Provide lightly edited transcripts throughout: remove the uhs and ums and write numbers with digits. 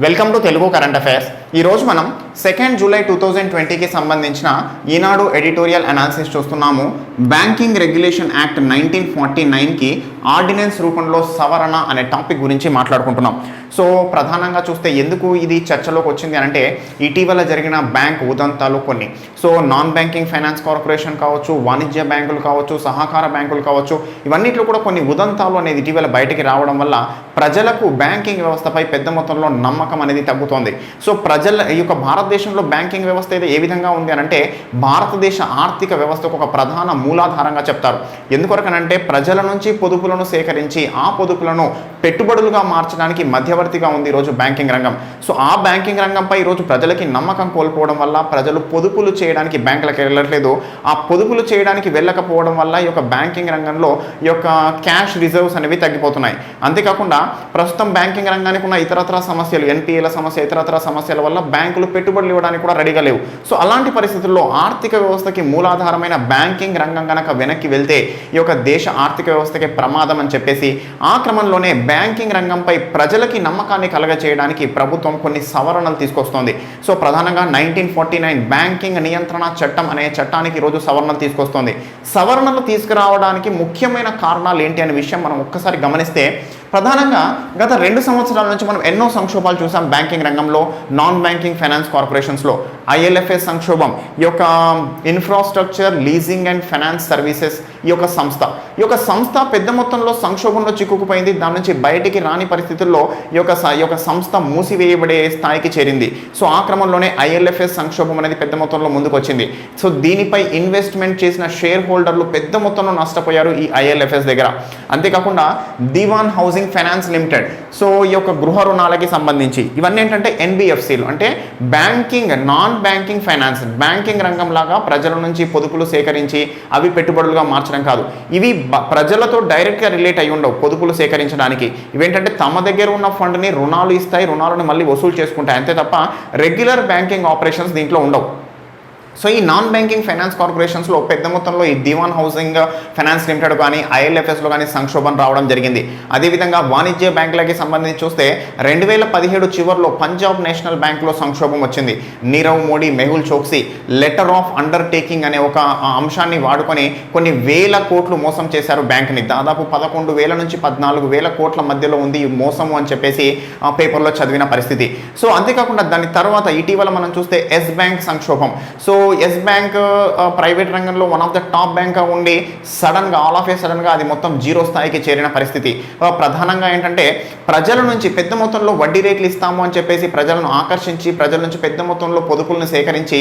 Welcome to Telugu current affairs. ఈరోజు మనం 2 July 2020కి సంబంధించిన ఈనాడు ఎడిటోరియల్ అనాలిసిస్ చూస్తున్నాము. బ్యాంకింగ్ రెగ్యులేషన్ యాక్ట్ 1949కి ఆర్డినెన్స్ రూపంలో సవరణ అనే టాపిక్ గురించి మాట్లాడుకుంటున్నాం. సో ప్రధానంగా చూస్తే ఎందుకు ఇది చర్చలోకి వచ్చింది అంటే ఇటీవల జరిగిన బ్యాంక్ ఉదంతాలు కొన్ని. So non banking finance corporation కావచ్చు, వాణిజ్య బ్యాంకులు కావచ్చు, సహకార బ్యాంకులు కావచ్చు, ఇవన్నిట్లో కూడా కొన్ని ఉదంతాలు అనేది ఇటీవల బయటికి రావడం వల్ల ప్రజలకు బ్యాంకింగ్ వ్యవస్థపై పెద్ద మొత్తంలో నమ్మకం అనేది తగ్గుతోంది. సో ఈ యొక్క భారతదేశంలో బ్యాంకింగ్ వ్యవస్థ అయితే ఏ విధంగా ఉంది అని అంటే భారతదేశ ఆర్థిక వ్యవస్థకు ఒక ప్రధాన మూలాధారంగా చెప్తారు. ఎందుకొరకనంటే ప్రజల నుంచి పొదుపులను సేకరించి ఆ పొదుపులను పెట్టుబడులుగా మార్చడానికి మధ్యవర్తిగా ఉంది ఈరోజు బ్యాంకింగ్ రంగం. సో ఆ బ్యాంకింగ్ రంగంపై ఈరోజు ప్రజలకి నమ్మకం కోల్పోవడం వల్ల ప్రజలు పొదుపులు చేయడానికి బ్యాంకులకు వెళ్ళట్లేదు. ఆ పొదుపులు చేయడానికి వెళ్ళకపోవడం వల్ల ఈ యొక్క బ్యాంకింగ్ రంగంలో ఈ యొక్క క్యాష్ రిజర్వ్స్ అనేవి తగ్గిపోతున్నాయి. అంతేకాకుండా ప్రస్తుతం బ్యాంకింగ్ రంగానికి ఉన్న ఇతరత్ర సమస్యలు, ఎన్పిఏల సమస్య, ఇతరత్ర సమస్యల వల్ల బ్యాంకులు పెట్టుబడులు ఇవ్వడానికి కూడా రెడీగా లేవు. సో అలాంటి పరిస్థితుల్లో ఆర్థిక వ్యవస్థకి మూలాధారమైన బ్యాంకింగ్ రంగం కనుక వెనక్కి వెళ్తే ఈ యొక్క దేశ ఆర్థిక వ్యవస్థకి ప్రమాదం అని చెప్పేసి ఆ క్రమంలోనే బ్యాంకింగ్ రంగంపై ప్రజలకి నమ్మకాన్ని కలగచేయడానికి ప్రభుత్వం కొన్ని సవరణలు తీసుకొస్తోంది. సో ప్రధానంగా 1949 బ్యాంకింగ్ నియంత్రణ చట్టం అనే చట్టానికి ఈరోజు సవరణలు తీసుకొస్తోంది. సవరణలు తీసుకురావడానికి ముఖ్యమైన కారణాలు ఏంటి అనే విషయం మనం ఒక్కసారి గమనిస్తే ప్రధానంగా గత 2 సంవత్సరాల నుంచి మనం ఎన్నో సంక్షోభాలు చూసాం బ్యాంకింగ్ రంగంలో, నాన్ బ్యాంకింగ్ ఫైనాన్స్ కార్పొరేషన్స్లో. ఐఎల్ఎఫ్ఎస్ సంక్షోభం, ఈ యొక్క infrastructure leasing and finance services ఈ యొక్క సంస్థ పెద్ద మొత్తంలో సంక్షోభంలో చిక్కుకుపోయింది. దాని నుంచి బయటికి రాని పరిస్థితుల్లో ఈ యొక్క సంస్థ మూసివేయబడే స్థాయికి చేరింది. సో ఆ క్రమంలోనే ఐఎల్ఎఫ్ఎస్ సంక్షోభం అనేది పెద్ద మొత్తంలో ముందుకు వచ్చింది. సో దీనిపై ఇన్వెస్ట్మెంట్ చేసిన షేర్ హోల్డర్లు పెద్ద మొత్తంలో నష్టపోయారు ఈ ఐఎల్ఎఫ్ఎస్ దగ్గర. అంతేకాకుండా దివాన్ హౌసింగ్ ఫైనాన్స్ లిమిటెడ్, సో ఈ యొక్క గృహ రుణాలకి సంబంధించి ఇవన్నీ ఏంటంటే ఎన్బిఎఫ్సిలు అంటే banking non banking finance, banking రంగం లాగా ప్రజల నుంచి పొదుపులు సేకరించి అవి పెట్టుబడులుగా మార్చడం కాదు. ఇవి ప్రజలతో డైరెక్ట్గా రిలేట్ అయి ఉండవు. పొదుపులు సేకరించడానికి ఇవేంటంటే తమ దగ్గర ఉన్న ఫండ్ని రుణాలు ఇస్తాయి, రుణాలను మళ్ళీ వసూలు చేసుకుంటాయి, అంతే తప్ప రెగ్యులర్ బ్యాంకింగ్ ఆపరేషన్స్ దీంట్లో ఉండవు. సో ఈ నాన్ బ్యాంకింగ్ ఫైనాన్స్ కార్పొరేషన్స్లో పెద్ద మొత్తంలో ఈ దివాన్ హౌసింగ్ ఫైనాన్స్ లిమిటెడ్ కానీ ఐఎల్ఎఫ్ఎస్లో కానీ సంక్షోభం రావడం జరిగింది. అదేవిధంగా వాణిజ్య బ్యాంకులకి సంబంధించి చూస్తే 2017 చివరిలో పంజాబ్ నేషనల్ బ్యాంక్లో సంక్షోభం వచ్చింది. Nirav Modi, Mehul Chokshi letter of undertaking అనే ఒక అంశాన్ని వాడుకొని కొన్ని వేల కోట్లు మోసం చేశారు బ్యాంక్ని. దాదాపు 11,000 నుంచి 14,000 కోట్ల మధ్యలో ఉంది ఈ మోసము అని చెప్పేసి పేపర్లో చదివిన పరిస్థితి. సో అంతేకాకుండా దాని తర్వాత ఇటీవల మనం చూస్తే ఎస్ బ్యాంక్ సంక్షోభం. సో ఎస్ బ్యాంక్ ప్రైవేట్ రంగంలో వన్ ఆఫ్ ద టాప్ బ్యాంక్గా ఉండి సడన్గా అది మొత్తం జీరో స్థాయికి చేరిన పరిస్థితి. ప్రధానంగా ఏంటంటే ప్రజల నుంచి పెద్ద మొత్తంలో వడ్డీ రేట్లు ఇస్తాము అని చెప్పేసి ప్రజలను ఆకర్షించి ప్రజల నుంచి పెద్ద మొత్తంలో పొదుపులను సేకరించి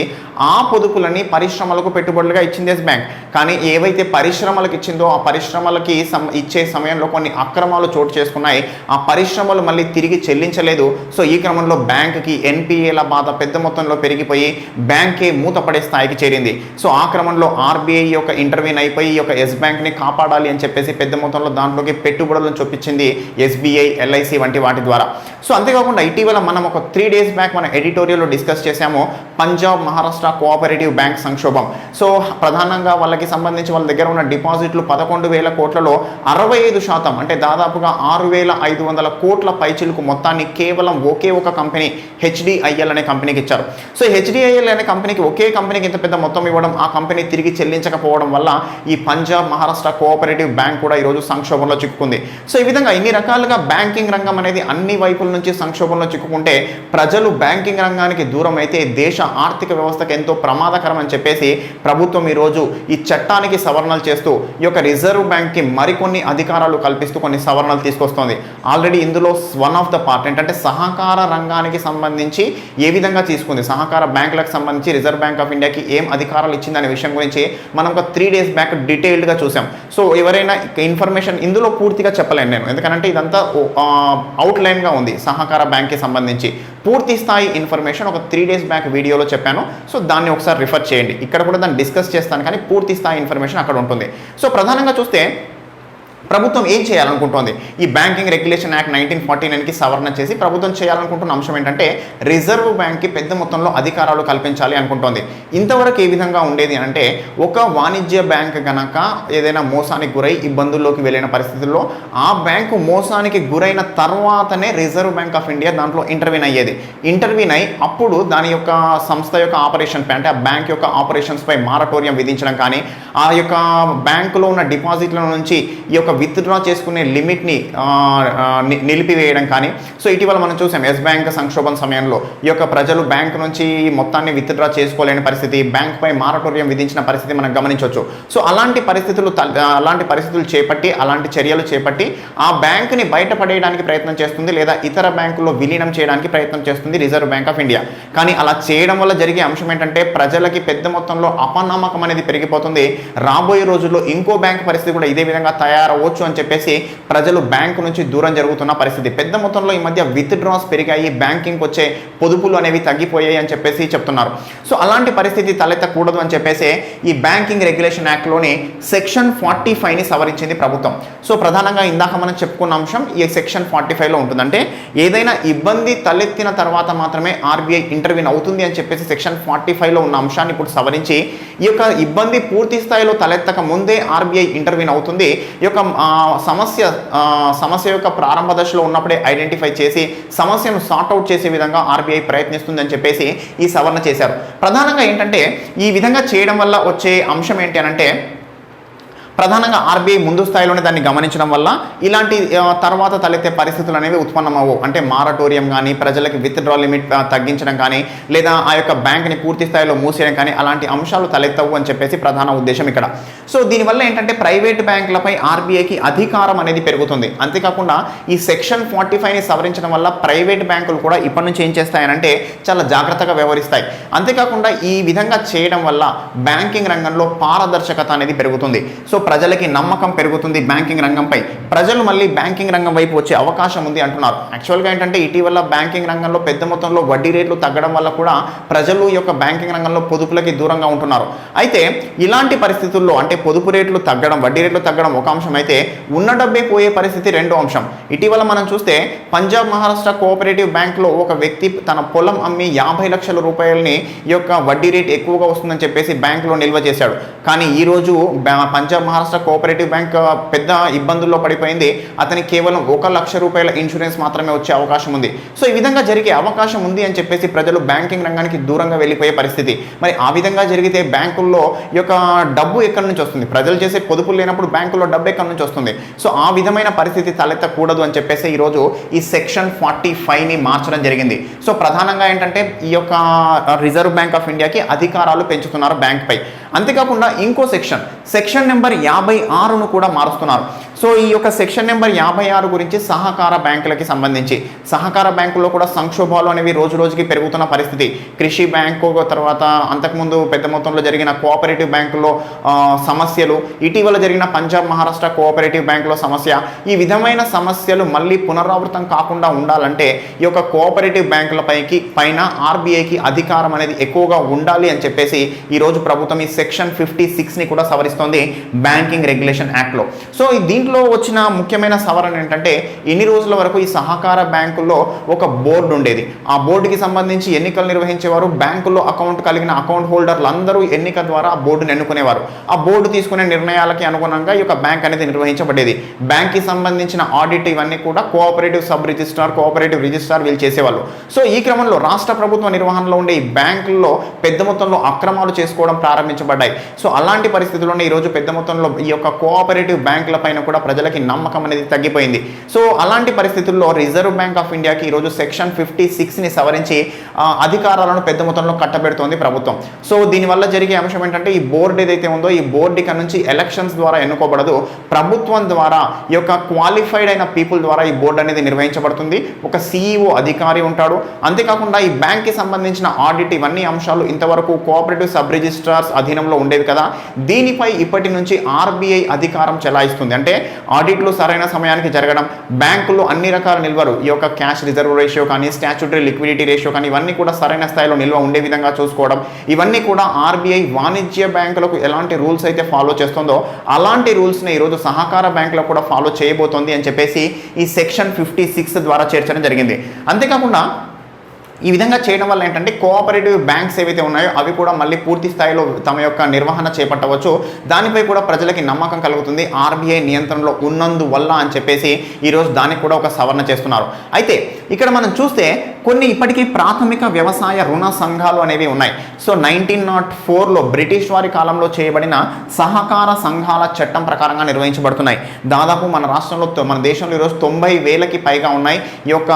ఆ పొదుపులని పరిశ్రమలకు పెట్టుబడులుగా ఇచ్చింది ఎస్ బ్యాంక్. కానీ ఏవైతే పరిశ్రమలకు ఇచ్చిందో ఆ పరిశ్రమలకి ఇచ్చే సమయంలో కొన్ని అక్రమాలు చోటు చేసుకున్నాయి. ఆ పరిశ్రమలు మళ్ళీ తిరిగి చెల్లించలేదు. సో ఈ క్రమంలో బ్యాంకుకి ఎన్పిఏల బాధ పెద్ద మొత్తంలో పెరిగిపోయి బ్యాంకే మూతపడే స్థాయికి చేరింది. సో ఆ క్రమంలో ఆర్బీఐ యొక్క ఇంటర్వ్యూన్ అయిపోయి ఈ యొక్క ఎస్ బ్యాంక్ని కాపాడాలి అని చెప్పేసి పెద్ద మొత్తంలో దాంట్లోకి పెట్టుబడులను చొప్పించింది ఎస్బీఐ, ఎల్ఐసి వంటి వాటి ద్వారా. సో అంతేకాకుండా ఇటీవల మనం ఒక 3 days బ్యాక్ మన ఎడిటోరియల్లో డిస్కస్ చేశాము పంజాబ్ మహారాష్ట్ర కోఆపరేటివ్ బ్యాంక్ సంక్షోభం. సో ప్రధానంగా వాళ్ళకి సంబంధించి వాళ్ళ దగ్గర ఉన్న డిపాజిట్లు 11,000 కోట్లలో 65% అంటే దాదాపుగా 6,500 కోట్ల పైచిలకు మొత్తాన్ని కేవలం ఒకే ఒక కంపెనీ హెచ్డిఐఎల్ అనే కంపెనీకి ఇచ్చారు. సో హెచ్డిఐఎల్ అనే కంపెనీకి ఒకే కంపెనీకి ఇంత పెద్ద మొత్తం ఇవ్వడం, ఆ కంపెనీ తిరిగి చెల్లించకపోవడం వల్ల ఈ పంజాబ్ మహారాష్ట్ర కోఆపరేటివ్ బ్యాంక్ కూడా ఈరోజు సంక్షోభంలో చిక్కుకుంది. సో ఈ విధంగా ఇన్ని రకాలుగా బ్యాంకింగ్ రంగం అనేది అన్ని వైపుల నుంచి సంక్షోభంలో చిక్కుకుంటే ప్రజలు బ్యాంకింగ్ రంగానికి దూరం అయితే దేశ ఆర్థిక వ్యవస్థకు ఎంతో ప్రమాదకరం అని చెప్పేసి ప్రభుత్వం ఈరోజు ఈ చట్టానికి సవరణలు చేస్తూ ఈ యొక్క రిజర్వ్ బ్యాంక్కి మరికొన్ని అధికారాలు కల్పిస్తూ కొన్ని సవరణలు తీసుకొస్తోంది. ఆల్రెడీ ఇందులో వన్ ఆఫ్ ద పార్ట్ ఏంటంటే సహకార రంగానికి సంబంధించి ఏ విధంగా తీసుకుంది, సహకార బ్యాంకులకు సంబంధించి రిజర్వ్ బ్యాంక్ ఆఫ్ ఇండియాకి ఏం అధికారాలు ఇచ్చిందనే విషయం గురించి మనం ఒక 3 days బ్యాక్ డీటెయిల్డ్గా చూసాం. సో ఎవరైనా ఇన్ఫర్మేషన్ ఇందులో పూర్తిగా చెప్పలేను నేను, ఎందుకంటే ఇదంతా అవుట్లైన్గా ఉంది. సహకార బ్యాంక్కి సంబంధించి పూర్తి స్థాయి ఇన్ఫర్మేషన్ ఒక 3 days బ్యాక్ వీడియోలో చెప్పాను. సో దాన్ని ఒకసారి రిఫర్ చేయండి. ఇక్కడ కూడా దాన్ని డిస్కస్ చేస్తాను కానీ పూర్తి స్థాయి ఇన్ఫర్మేషన్ అక్కడ ఉంటుంది. సో ప్రధానంగా చూస్తే ప్రభుత్వం ఏం చేయాలనుకుంటోంది? ఈ బ్యాంకింగ్ రెగ్యులేషన్ యాక్ట్ 1949కి సవరణ చేసి ప్రభుత్వం చేయాలనుకుంటున్న అంశం ఏంటంటే రిజర్వ్ బ్యాంక్కి పెద్ద మొత్తంలో అధికారాలు కల్పించాలి అనుకుంటోంది. ఇంతవరకు ఏ విధంగా ఉండేది అంటే ఒక వాణిజ్య బ్యాంక్ గనక ఏదైనా మోసానికి గురై ఇబ్బందుల్లోకి వెళ్ళిన పరిస్థితుల్లో ఆ బ్యాంకు మోసానికి గురైన తర్వాతనే రిజర్వ్ బ్యాంక్ ఆఫ్ ఇండియా దాంట్లో ఇంటర్వ్యూన్ అయ్యేది. ఇంటర్వ్యూన్ అయి అప్పుడు దాని యొక్క సంస్థ యొక్క ఆపరేషన్ పై అంటే ఆ బ్యాంక్ యొక్క ఆపరేషన్స్ పై మారటోరియం విధించడం కానీ, ఆ యొక్క బ్యాంకులో ఉన్న డిపాజిట్ల నుంచి ఈ యొక్క విత్డ్రా చేసుకునే లిమిట్ని నిలిపివేయడం కానీ. సో ఇటీవల మనం చూసాం ఎస్ బ్యాంక్ సంక్షోభం సమయంలో ఈ యొక్క ప్రజలు బ్యాంక్ నుంచి మొత్తాన్ని విత్డ్రా చేసుకోలేని పరిస్థితి, బ్యాంక్ పై మారటోరియం విధించిన పరిస్థితి మనం గమనించవచ్చు. సో అలాంటి పరిస్థితులు చేపట్టి అలాంటి చర్యలు చేపట్టి ఆ బ్యాంకుని బయటపడేయడానికి ప్రయత్నం చేస్తుంది, లేదా ఇతర బ్యాంకుల్లో విలీనం చేయడానికి ప్రయత్నం చేస్తుంది రిజర్వ్ బ్యాంక్ ఆఫ్ ఇండియా. కానీ అలా చేయడం వల్ల జరిగే అంశం ఏంటంటే ప్రజలకి పెద్ద మొత్తంలో అపనమ్మకం అనేది పెరిగిపోతుంది. రాబోయే రోజుల్లో ఇంకో బ్యాంక్ పరిస్థితి కూడా ఇదే విధంగా తయారవచ్చు అని చెప్పేసి ప్రజలు బ్యాంకు నుంచి దూరం జరుగుతున్న పరిస్థితి. పెద్ద మొత్తంలో ఈ మధ్య విత్ డ్రాస్ పెరిగాయి, బ్యాంకింగ్ వచ్చే పొదుపులు అనేవి తగ్గిపోయాయి అని చెప్పేసి చెప్తున్నారు. సో అలాంటి పరిస్థితి తలెత్తకూడదు అని చెప్పేసి ఈ బ్యాంకింగ్ రెగ్యులేషన్ యాక్ట్లోని సెక్షన్ 45ని సవరించింది ప్రభుత్వం. సో ప్రధానంగా ఇందాక మనం చెప్పుకున్న అంశం ఈ సెక్షన్ 45లో ఉంటుందంటే ఏదైనా ఇబ్బంది తలెత్తిన తర్వాత మాత్రమే ఆర్బీఐ ఇంటర్వ్యూన్ అవుతుంది అని చెప్పేసి సెక్షన్ 45లో ఉన్న అంశాన్ని ఇప్పుడు సవరించి ఈ యొక్క ఇబ్బంది పూర్తి స్థాయిలో తలెత్తక ముందే ఆర్బీఐ ఇంటర్వ్యూన్ అవుతుంది. ఈ యొక్క సమస్య యొక్క ప్రారంభ దశలో ఉన్నప్పుడే ఐడెంటిఫై చేసి సమస్యను సార్ట్అవుట్ చేసే విధంగా ఆర్బీఐ ప్రయత్నిస్తుంది అని చెప్పేసి ఈ సవరణ చేశారు. ప్రధానంగా ఏంటంటే ఈ విధంగా చేయడం వల్ల వచ్చే అంశం ఏంటి అనంటే ప్రధానంగా ఆర్బీఐ ముందు స్థాయిలోనే దాన్ని గమనించడం వల్ల ఇలాంటి తర్వాత తలెత్తే పరిస్థితులు అనేవి ఉత్పన్నమవు. అంటే మారటోరియం కానీ, ప్రజలకి విత్డ్రా లిమిట్ తగ్గించడం కానీ, లేదా ఆ యొక్క బ్యాంక్ని పూర్తి స్థాయిలో మూసేయడం కానీ అలాంటి అంశాలు తలెత్తవు అని చెప్పేసి ప్రధాన ఉద్దేశం ఇక్కడ. సో దీనివల్ల ఏంటంటే ప్రైవేట్ బ్యాంకులపై ఆర్బీఐకి అధికారం అనేది పెరుగుతుంది. అంతేకాకుండా ఈ సెక్షన్ 45ని సవరించడం వల్ల ప్రైవేట్ బ్యాంకులు కూడా ఇప్పటి నుంచి ఏం చేస్తాయనంటే చాలా జాగ్రత్తగా వ్యవహరిస్తాయి. అంతేకాకుండా ఈ విధంగా చేయడం వల్ల బ్యాంకింగ్ రంగంలో పారదర్శకత అనేది పెరుగుతుంది. సో ప్రజలకి నమ్మకం పెరుగుతుంది బ్యాంకింగ్ రంగంపై. ప్రజలు మళ్ళీ బ్యాంకింగ్ రంగం వైపు వచ్చే అవకాశం ఉంది అంటున్నారు. యాక్చువల్గా ఏంటంటే ఇటీవల బ్యాంకింగ్ రంగంలో పెద్ద మొత్తంలో వడ్డీ రేట్లు తగ్గడం వల్ల కూడా ప్రజలు ఈ యొక్క బ్యాంకింగ్ రంగంలో పొదుపులకి దూరంగా ఉంటున్నారు. అయితే ఇలాంటి పరిస్థితుల్లో అంటే పొదుపు రేట్లు తగ్గడం, వడ్డీ రేట్లు తగ్గడం ఒక అంశం అయితే ఉన్న డబ్బే పోయే పరిస్థితి రెండో అంశం. ఇటీవల మనం చూస్తే పంజాబ్ మహారాష్ట్ర కోఆపరేటివ్ బ్యాంక్లో ఒక వ్యక్తి తన పొలం అమ్మి 50 లక్షల రూపాయలని ఈ యొక్క వడ్డీ రేట్ ఎక్కువగా వస్తుందని చెప్పేసి బ్యాంకులో నిల్వ చేశాడు. కానీ ఈరోజు పంజాబ్ మహారాష్ట్ర కోఆపరేటివ్ బ్యాంక్ పెద్ద ఇబ్బందుల్లో పడిపోయింది. అతనికి కేవలం 1 లక్ష రూపాయల ఇన్సూరెన్స్ మాత్రమే వచ్చే అవకాశం ఉంది. సో ఈ విధంగా జరిగే అవకాశం ఉంది అని చెప్పేసి ప్రజలు బ్యాంకింగ్ రంగానికి దూరంగా వెళ్ళిపోయే పరిస్థితి. మరి ఆ విధంగా జరిగితే బ్యాంకుల్లో ఈ యొక్క డబ్బు ఎక్కడి నుంచి వస్తుంది? ప్రజలు చేసే పొదుపులు లేనప్పుడు బ్యాంకుల్లో డబ్బు ఎక్కడి నుంచి వస్తుంది? సో ఆ విధమైన పరిస్థితి తలెత్తకూడదు అని చెప్పేసి ఈరోజు ఈ సెక్షన్ 45ని మార్చడం జరిగింది. సో ప్రధానంగా ఏంటంటే ఈ యొక్క రిజర్వ్ బ్యాంక్ ఆఫ్ ఇండియాకి అధికారాలు పెంచుతున్నారు బ్యాంక్ పై. అంతేకాకుండా ఇంకో సెక్షన్ నెంబర్ 56ను కూడా మారుస్తున్నారు. సో ఈ యొక్క సెక్షన్ నెంబర్ 56 గురించి సహకార బ్యాంకులకి సంబంధించి, సహకార బ్యాంకుల్లో కూడా సంక్షోభాలు అనేవి రోజు రోజుకి పెరుగుతున్న పరిస్థితి. కృషి బ్యాంకు తర్వాత అంతకుముందు పెద్ద మొత్తంలో జరిగిన కోఆపరేటివ్ బ్యాంకుల్లో సమస్యలు, ఇటీవల జరిగిన పంజాబ్ మహారాష్ట్ర కోఆపరేటివ్ బ్యాంకులో సమస్య, ఈ విధమైన సమస్యలు మళ్ళీ పునరావృతం కాకుండా ఉండాలంటే ఈ యొక్క కోఆపరేటివ్ బ్యాంకుల పైన ఆర్బీఐకి అధికారం అనేది ఎక్కువగా ఉండాలి అని చెప్పేసి ఈరోజు ప్రభుత్వం ఈ సెక్షన్ 56ని కూడా సవరిస్తోంది బ్యాంకింగ్ రెగ్యులేషన్ యాక్ట్లో. సో దీంట్లో వచ్చిన ముఖ్యమైన సవరణ ఏంటంటే ఇన్ని రోజుల వరకు ఈ సహకార బ్యాంకుల్లో ఒక బోర్డు ఉండేది. ఆ బోర్డుకి సంబంధించి ఎన్నికలు నిర్వహించేవారు. బ్యాంకుల్లో అకౌంట్ కలిగిన అకౌంట్ హోల్డర్లు అందరూ ఎన్నిక ద్వారా ఆ బోర్డును ఎన్నుకునేవారు. ఆ బోర్డు తీసుకునే నిర్ణయాలకి అనుగుణంగా ఈ యొక్క బ్యాంక్ అనేది నిర్వహించబడేది. బ్యాంక్కి సంబంధించిన ఆడిట్ ఇవన్నీ కూడా cooperative sub registrar, cooperative registrar వీళ్ళు చేసేవాళ్ళు. సో ఈ క్రమంలో రాష్ట్ర ప్రభుత్వ నిర్వహణలో ఉండే ఈ బ్యాంకుల్లో పెద్ద మొత్తంలో అక్రమాలు చేసుకోవడం ప్రారంభించబడ్డాయి. సో అలాంటి పరిస్థితుల్లోనే ఈరోజు పెద్ద మొత్తంలో ఈ యొక్క కోఆపరేటివ్ బ్యాంకుల పైన కూడా ప్రజలకి నమ్మకం అనేది తగ్గిపోయింది. సో అలాంటి పరిస్థితుల్లో రిజర్వ్ బ్యాంక్ ఆఫ్ ఇండియాకి ఈరోజు సెక్షన్ 56ని సవరించి అధికారాలను పెద్ద మొత్తంలో కట్టబెడుతోంది ప్రభుత్వం. సో దీనివల్ల జరిగే అంశం ఏంటంటే ఈ బోర్డు ఏదైతే ఉందో ఈ బోర్డు ఇక్కడ నుంచి ఎలక్షన్స్ ద్వారా ఎన్నుకోబడదు, ప్రభుత్వం ద్వారా ఈ యొక్క క్వాలిఫైడ్ అయిన పీపుల్ ద్వారా ఈ బోర్డు అనేది నిర్వహించబడుతుంది. ఒక సిఇఓ అధికారి ఉంటాడు. అంతేకాకుండా ఈ బ్యాంక్కి సంబంధించిన ఆడిట్ ఇవన్నీ అంశాలు ఇంతవరకు కోఆపరేటివ్ సబ్ రిజిస్ట్రార్స్ అధీనంలో ఉండేవి కదా, దీనిపై ఇప్పటి నుంచి ఆర్బీఐ అధికారం చెలాయిస్తుంది. అంటే ఆడిట్లు సరైన సమయానికి జరగడం, బ్యాంకుల్లో అన్ని రకాల నిల్వలు ఈ యొక్క క్యాష్ రిజర్వ్ రేషియో కానీ స్టాట్యూటరీ లిక్విడిటీ రేషియో కానీ ఇవన్నీ కూడా సరైన స్థాయిలో నిల్వ ఉండే విధంగా చూసుకోవడం, ఇవన్నీ కూడా ఆర్బీఐ వాణిజ్య బ్యాంకులకు ఎలాంటి రూల్స్ అయితే ఫాలో చేస్తుందో అలాంటి రూల్స్ని ఈరోజు సహకార బ్యాంకులకు కూడా ఫాలో చేయబోతోంది అని చెప్పేసి ఈ సెక్షన్ 56 ద్వారా చేర్చడం జరిగింది. అంతేకాకుండా ఈ విధంగా చేయడం వల్ల ఏంటంటే కోఆపరేటివ్ బ్యాంక్స్ ఏవైతే ఉన్నాయో అవి కూడా మళ్ళీ పూర్తి స్థాయిలో తమ యొక్క నిర్వహణ చేపట్టవచ్చు, దానిపై కూడా ప్రజలకి నమ్మకం కలుగుతుంది ఆర్బీఐ నియంత్రణలో ఉన్నందువల్ల అని చెప్పేసి ఈరోజు దానికి కూడా ఒక సవరణ చేస్తున్నారు. అయితే ఇక్కడ మనం చూస్తే కొన్ని ఇప్పటికీ ప్రాథమిక వ్యవసాయ రుణ సంఘాలు అనేవి ఉన్నాయి. సో 1904లో బ్రిటిష్ వారి కాలంలో చేయబడిన సహకార సంఘాల చట్టం ప్రకారంగా నిర్వహించబడుతున్నాయి. దాదాపు మన రాష్ట్రంలో మన దేశంలో ఈరోజు 90,000కి పైగా ఉన్నాయి ఈ యొక్క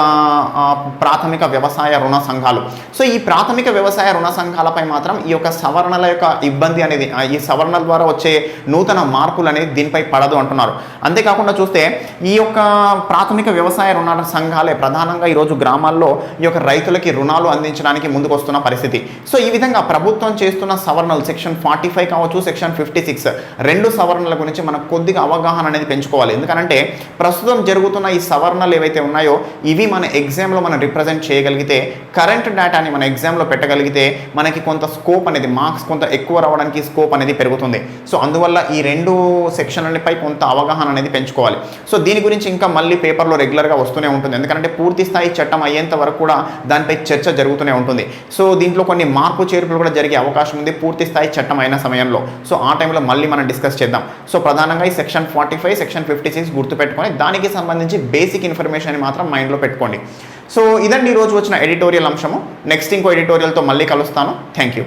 ప్రాథమిక వ్యవసాయ రుణ సంఘాలు. సో ఈ ప్రాథమిక వ్యవసాయ రుణ సంఘాలపై మాత్రం ఈ యొక్క సవరణల యొక్క ఇబ్బంది అనేది ఈ సవరణల ద్వారా వచ్చే నూతన మార్పులు అనేది దీనిపై పడదు అంటున్నారు. అంతేకాకుండా చూస్తే ఈ యొక్క ప్రాథమిక వ్యవసాయ రుణ సంఘాలే ప్రధానంగా ఈరోజు గ్రామాల్లో ఈ యొక్క రైతులకి రుణాలు అందించడానికి ముందుకు వస్తున్న పరిస్థితి. సో ఈ విధంగా ప్రభుత్వం చేస్తున్న సవరణలు సెక్షన్ 45 కావచ్చు, సెక్షన్ 56 రెండు సవరణల గురించి మనకు కొద్దిగా అవగాహన అనేది పెంచుకోవాలి. ఎందుకంటే ప్రస్తుతం జరుగుతున్న ఈ సవరణలు ఏవైతే ఉన్నాయో ఇవి మన ఎగ్జామ్లో మనం రిప్రజెంట్ చేయగలిగితే, కరెంట్ డేటాని మన ఎగ్జామ్లో పెట్టగలిగితే మనకి కొంత స్కోప్ అనేది మార్క్స్ కొంత ఎక్కువ రావడానికి స్కోప్ అనేది పెరుగుతుంది. సో అందువల్ల ఈ రెండు సెక్షన్లపై కొంత అవగాహన అనేది పెంచుకోవాలి. సో దీని గురించి ఇంకా మళ్ళీ పేపర్లో రెగ్యులర్గా వస్తూనే ఉంటుంది, ఎందుకంటే పూర్తి స్థాయి చట్టం అయ్యేంత వరకు కూడా దానిపై చర్చ జరుగుతూనే ఉంటుంది. సో దీంట్లో కొన్ని మార్పు చేర్పులు కూడా జరిగే అవకాశం ఉంది పూర్తి స్థాయి చట్టం అయిన సమయంలో. సో ఆ టైంలో మళ్ళీ మనం డిస్కస్ చేద్దాం. సో ప్రధానంగా ఈ సెక్షన్ 45, సెక్షన్ 56 గుర్తుపెట్టుకొని దానికి సంబంధించి బేసిక్ ఇన్ఫర్మేషన్ మాత్రం మైండ్లో పెట్టుకోండి. సో ఇదండి ఈరోజు వచ్చిన ఎడిటోరియల్ అంశము. నెక్స్ట్ ఇంకో ఎడిటోరియల్తో మళ్ళీ కలుస్తాను. Thank you.